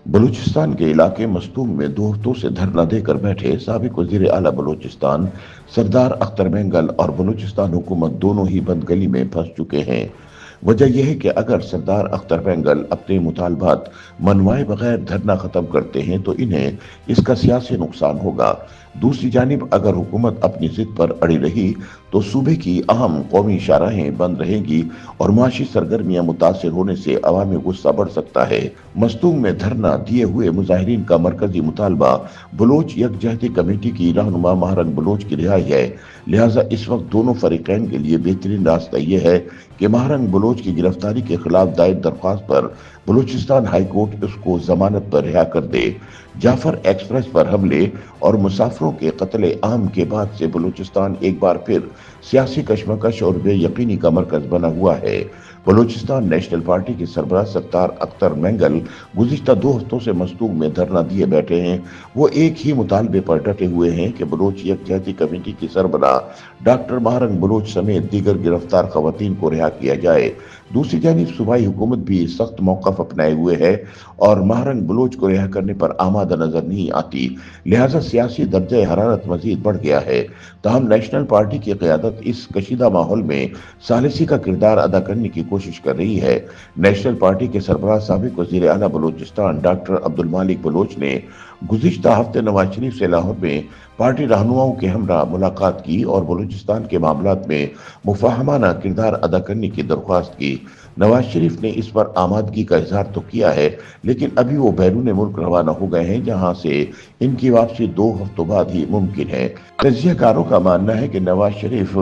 बलूचिस्तान के इलाके मस्तूम में 2 हफ्तों से धरना देकर बैठे साबिक वजीर आला बलूचिस्तान सरदार अख्तर मेंगल और बलूचिस्तान हुकूमत दोनों ही बंदगली में फंस चुके हैं। वजह यह है कि अगर सरदार अख्तर मेंगल अपने मुतालबात मनवाए बगैर धरना खत्म करते हैं तो इन्हें इसका सियासी नुकसान होगा। दूसरी जानिब अगर हुकूमत अपनी जिद पर अड़ी रही तो सूबे की अहम कौमी शाहराहें बंद रहेंगी और माशी सरगर्मियां मुतासर होने से अवामी गुस्सा बढ़ सकता है। मस्तूम में धरना दिए हुए मुजाहिरीन का मरकजी मुतालबा बलोच यकजहती कमेटी की रहनुमा महारंग बलोच की रिहाई है। लिहाजा इस वक्त दोनों फरीकैन के लिए बेहतरीन रास्ता यह है कि महारंग बलोच की गिरफ्तारी के खिलाफ दायर दरख्वास्त पर बलूचिस्तान हाई कोर्ट उसको जमानत पर रिहा कर दे। जाफर एक्सप्रेस पर हमले और मुसाफिरों के कत्ले आम के बाद से बलूचिस्तान एक बार फिर सियासी कशमकश और बेयकीनी का मरकज बना हुआ है। बलूचिस्तान नेशनल पार्टी के सरबराह सरदार अख्तर मेंगल गुज़िश्ता 2 हफ्तों से मस्तूम में धरना दिए बैठे हैं। वो एक ही मुतालबे पर डटे हुए हैं कि बलोच यकजहती कमेटी की सरबराह डॉक्टर महारंग बलोच समेत दीगर गिरफ्तार खवातीन को रिहा किया जाए। दूसरी जानिब सूबाई हुकूमत भी सख्त मौक़िफ़ अपनाए हुए है और महारंग बलोच को रिहा करने पर आमादा नजर नहीं आती। लिहाजा सियासी दर्जे हरारत मजीद बढ़ गया है। ताहम नेशनल पार्टी की क़यादत इस कशीदा माहौल में सालिसी का किरदार अदा करने की कोशिश कर रही है। नेशनल पार्टी के सरबराह साबिक वज़ीर आला बलूचिस्तान डॉक्टर अब्दुल मालिक बलोच ने गुज़िश्ता हफ्ते नवाज शरीफ से लाहौर में पार्टी रहनुमाओं के हमरा मुलाकात की और बलूचिस्तान के मामलात में मुफाहमाना किरदार अदा करने की दरख्वास्त की। नवाज शरीफ ने इस पर आमादगी का इजहार तो किया है, लेकिन अभी वो बैरून मुल्क रवाना हो गए हैं, जहां से इनकी वापसी 2 हफ्तों बाद ही मुमकिन है। तजियाकारों का मानना है कि नवाज शरीफ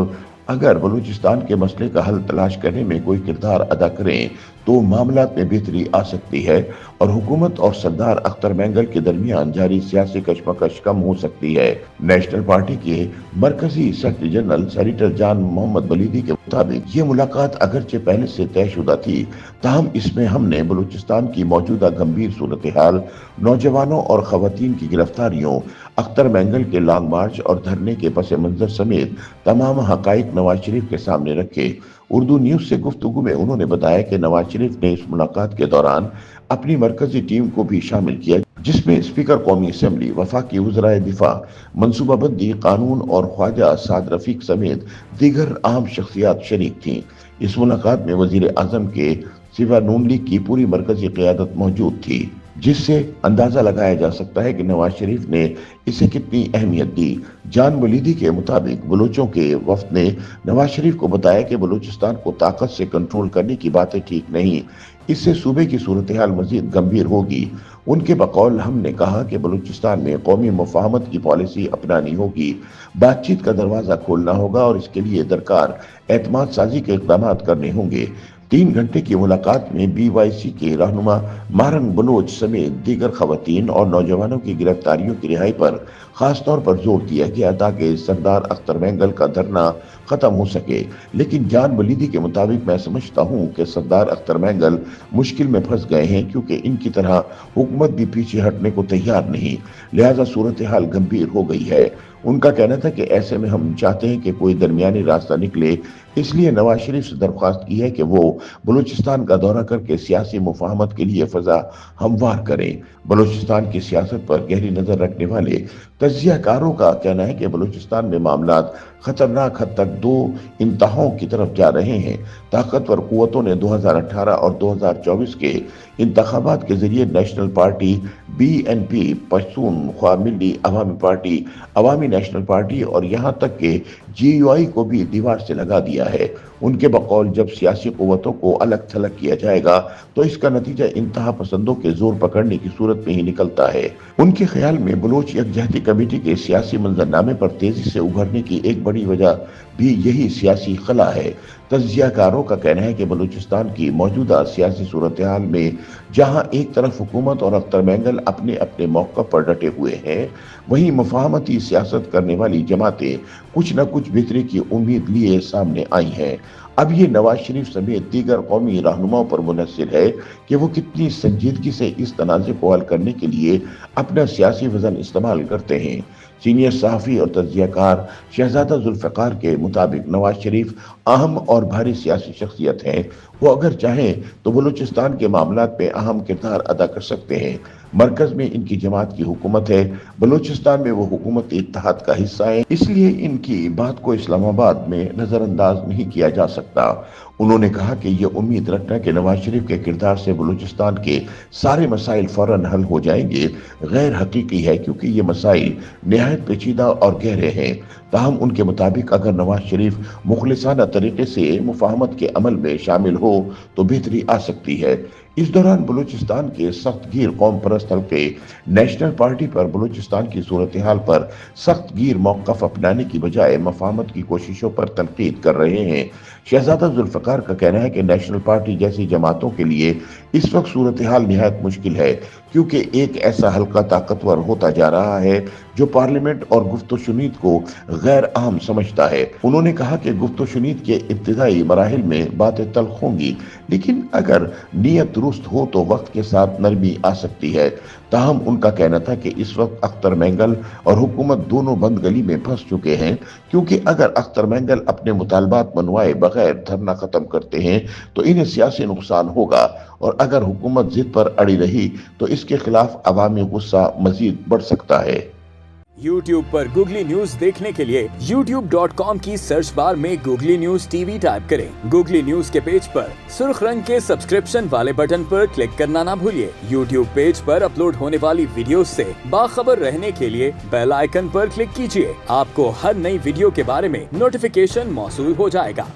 अगर बलूचिस्तान के मसले का हल तलाश करने में कोई किरदार अदा करें तो मामलात में बेहतरी आ सकती है और हुकूमत और सरदार अख्तर मेंगल के दरमियान जारी सियासी कशमकश कम हो सकती है। नेशनल पार्टी के मरकजी सेक्रेटरी जनरल सेनेटर जान मोहम्मद बलीदी के मुताबिक ये मुलाकात अगरचे पहले से तयशुदा थी, ताहम इसमें हमने बलूचिस्तान की मौजूदा गंभीर सूरत हाल, नौजवानों और खवातीन की गिरफ्तारियों, अख्तर मेंगल के लॉन्ग मार्च और धरने के पस मंजर समेत तमाम हकाइक नवाज शरीफ के सामने रखे। उर्दू न्यूज से गुफ्तगू में उन्होंने बताया कि नवाज शरीफ ने इस मुलाकात के दौरान अपनी मरकजी टीम को भी शामिल किया, जिसमें स्पीकर कौमी असम्बली, वफाकी वज़राए दिफा, मनसूबाबंदी, कानून और ख्वाजा साद रफीक समेत दीगर अहम शख्सियात शरीक थीं। इस मुलाकात में वजीर आजम के सिवा नून लीग की पूरी मरकजी क़यादत मौजूद थी, जिससे अंदाजा लगाया जा सकता है कि नवाज शरीफ ने इसे कितनी अहमियत दी। जान वलीदी के मुताबिक बलूचों के वफ्द ने नवाज शरीफ को बताया कि बलूचिस्तान को ताकत से कंट्रोल करने की बातें ठीक नहीं, इससे सूबे की सूरत हाल मजीद गंभीर होगी। उनके बकौल हमने कहा कि बलूचिस्तान में कौमी मुफाहमत की पॉलिसी अपनानी होगी, बातचीत का दरवाज़ा खोलना होगा और इसके लिए दरकार एतमाद साजी के इक़दाम करने होंगे। 3 घंटे की मुलाकात में BYC के रहनुमा महारंग बलोच समेत दीगर खवातीन और नौजवानों की गिरफ्तारियों की रिहाई पर खास तौर पर जोर दिया गया ताकि सरदार अख्तर मेंगल का धरना खत्म हो सके। लेकिन जान वलीदी के मुताबिक मैं समझता हूँ कि सरदार अख्तर मेंगल मुश्किल में फंस गए हैं, क्योंकि इनकी तरह हुकूमत भी पीछे हटने को तैयार नहीं, लिहाजा सूरत हाल गंभीर हो गई है। उनका कहना था कि ऐसे में हम चाहते हैं कि कोई दरमियानी रास्ता निकले, इसलिए नवाज शरीफ से दरख्वास्त की है कि वो बलूचिस्तान का दौरा करके सियासी मुफाहमत के लिए फजा हमवार करें। बलूचिस्तान की सियासत पर गहरी नजर रखने वाले तजियाकारों का कहना है कि बलूचिस्तान में मामलात खतरनाक हद तक 2 इंतहाओं की तरफ जा रहे हैं। ताकतवर कुव्वतों ने 2018 और 2024 के इंतखाबात के जरिए नेशनल पार्टी, BNP, पश्तून ख्वाह मिल्ली अवामी पार्टी, अवामी नेशनल पार्टी और यहाँ तक के GUI को भी दीवार से लगा दिया है। उनके बकौल जब सियासी कुव्वतों को अलग थलग किया जाएगा तो इसका नतीजा इंतहा पसंदों के जोर पकड़ने की सूरत में ही निकलता है। उनके ख्याल में बलोच यकजहती कमेटी के सियासी मंजरनामे पर तेजी से उभरने की एक बड़ी वजह भी यही सियासी खला है। तजियाकारों का कहना है कि बलूचिस्तान की मौजूदा सियासी सूरत हाल में जहां एक तरफ हुकूमत और अख्तर मेंगल अपने अपने मौक़िफ़ पर डटे हुए हैं, वहीं मुफाहमती सियासत करने वाली जमातें कुछ न कुछ बेहतरी की उम्मीद लिए सामने आई हैं। अब ये नवाज शरीफ समेत दीगर कौमी रहनुमाओं पर मुनहसर है कि वो कितनी संजीदगी से इस तनाज़े को हल करने के लिए अपना सियासी वज़न इस्तेमाल करते हैं। सीनियर सहाफ़ी और तजियाकार शहजादा जुल्फ़िकार के मुताबिक नवाज शरीफ अहम और भारी सियासी शख्सियत हैं। वो अगर चाहें तो बलूचिस्तान के मामलात में अहम किरदार अदा कर सकते हैं। मरकज में इनकी जमात की हुकूमत है, बलूचिस्तान में वो हुकूमत इत्तेहाद का हिस्सा है, इसलिए इनकी बात को इस्लामाबाद में नजरअंदाज नहीं किया जा सकता। उन्होंने कहा कि ये उम्मीद रखना कि नवाज शरीफ के किरदार से बलूचिस्तान के सारे मसाइल फौरन हल हो जाएंगे गैर हकीकी है, क्योंकि ये मसाइल निहायत पेचीदा और गहरे हैं। ताहम उनके मुताबिक अगर नवाज शरीफ मुखलिसाना तरीके से मुफाहमत के अमल में शामिल हो तो बेहतरी आ सकती है। इस दौरान बलूचिस्तान के सख्त गिर कौम परस्त हल्के नेशनल पार्टी पर बलूचिस्तान की सूरत हाल पर सख्त गिर मौक़िफ़ अपनाने की बजाय मफाहमत की कोशिशों पर तनकीद कर रहे हैं। शहजादा जुल्फ़िकार का कहना है कि नेशनल पार्टी जैसी जमातों के लिए इस वक्त सूरत हाल निहायत मुश्किल है, क्योंकि एक ऐसा हल्का ताकतवर होता जा रहा है जो पार्लियामेंट और गुफ्तशुनीद को गैर अहम समझता है। उन्होंने कहा कि गुफ्तशुनीद के इब्तिदाई मराहिल में बातें तल्ख होंगी, लेकिन अगर नीयत दुरुस्त हो तो वक्त के साथ नरमी आ सकती है। ताहम उनका कहना था कि इस वक्त अख्तर मेंगल और हुकूमत दोनों बंद गली में फंस चुके हैं, क्योंकि अगर अख्तर मेंगल अपने मुतालबात मनवाए बगैर धरना खत्म करते हैं तो इन्हें सियासी नुकसान होगा, और अगर हुकूमत जिद पर अड़ी रही तो इसके खिलाफ अवामी गुस्सा मजीद बढ़ सकता है। YouTube पर गूगली न्यूज देखने के लिए youtube.com की सर्च बार में गूगली न्यूज टीवी टाइप करें। गूगली न्यूज के पेज पर सुर्ख रंग के सब्सक्रिप्शन वाले बटन पर क्लिक करना ना भूलिए। YouTube पेज पर अपलोड होने वाली वीडियोस से बाखबर रहने के लिए बेल आइकन पर क्लिक कीजिए। आपको हर नई वीडियो के बारे में नोटिफिकेशन मौसूल हो जाएगा।